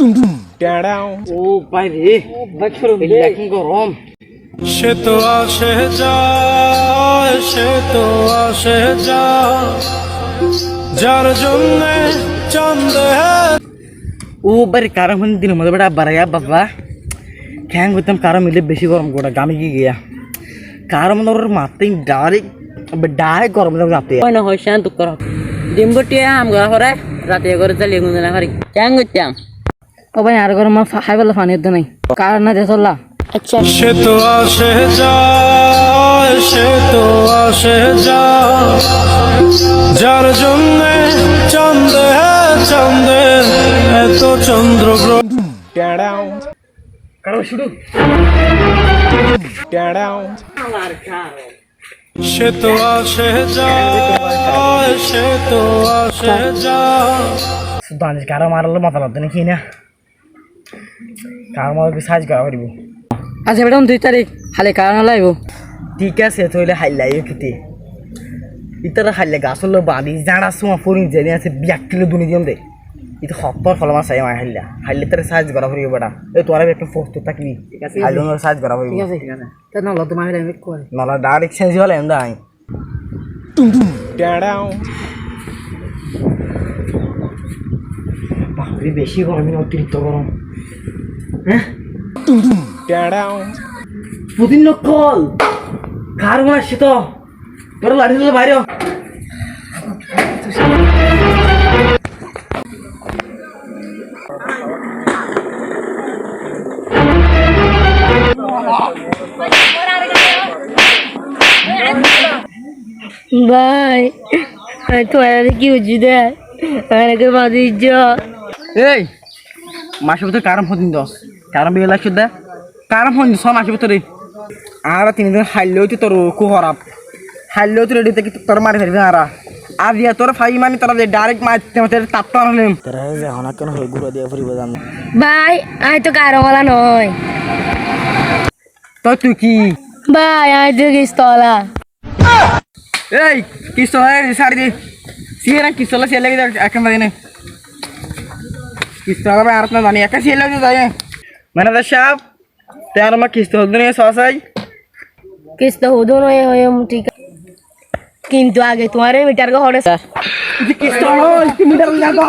ও ভাই রে এখন গরম সে তো আসে যায়, সে তো আসে যায়, যার জন্য চাঁদে ও বারে কারো মানে দিন মধ্যে বেটা বাড়াইয়া বাবা খ্যাং করতাম কারো মিলে বেশি গরম গোটা গামে কি গিয়া কারো মানে ওর মারতেই ডাইরেক্ট গরম লাগে রাতে হয় না হয় শান্ত কর ডিম্বটিয়া আম গা হরে রাতে করে চালিয়ে গুন না হারি চ্যাং গত্যাম ও ভাই আর গরম খাই বলে পানি হতে নাই কার না দেশলা আচ্ছা সে তো আসে যায়, সে তো আসে যায়, যার জন্য চাঁদে চাঁদে এত চন্দ্রগ্রহণ কারো শুরু সে তো আসে যায়, সে তো আসে যায়। দানিশ কারো মারলে মাথা লাগতো নাকি না কারো মারলে সাইজ করা পারিব আচ্ছা বেটা 2 তারিখ খালি কার না লাইব ঠিক আছে তইলে হাইলাই খেতে ইতারা হাইলে গাছল বাঁধি জাড়া সময় ফরিং জেনে আছে 1 কিলো দুনি দিম দে ইতো হপ্পর ফল মাছ আই হাইলা হাইলে তারে সাইজ করা পারিব বেটা এই তোরা একটা পোস্ট থাকবি ঠিক আছে হাইলো সাইজ করা পারিব ঠিক আছে তা না লদ মাইরে আমি কই নলা ডাইরেক্ট চেঞ্জ হলে এমদা আই বাপরে বেশি গরম না অতিরিক্ত গরম হ্যাঁ পুদিন নকল কার মারছে তো তোর লাঠি দিলে বাইরে ভাই আমি তো আর কি বুঝি দে আমাকে বাদি যা এই মাসের ভিতরে কারণ ফোন দশ কারণ বিয়ে লাগছে দে কারণ ফোন দিস মাসের ভিতরে আর 3 দিন হাইলেও তো তোর খুব খারাপ হাইলেও তো রেডি থেকে তোর মারি ফেলবি আর দিয়া তোর ফাই মানে তোরা ডাইরেক্ট মারতে মারতে তাপ্পা হলাম তোরা এখন কেন হয়ে ঘুরে দিয়ে ফুরিব জান ভাই আমি তো কারওয়ালা নয় তো তুই কি ভাই আমি তো কিস্তলা এই কিস্ত হয় সারি দে সিয়ে না কিস্তলা সিয়ে লাগে এখন দিনে কিস্ত হবে আর না জানি একা সিয়ে লাগে যায় ম্যানেজার সাহেব তেয়ার মা কিস্ত হল দিনে সসাই কিস্ত হুদো নয় হয় ঠিক কিন্তু আগে তোমারে মিটার গো হড়ে স্যার কিস্ত হল মিটার লাগা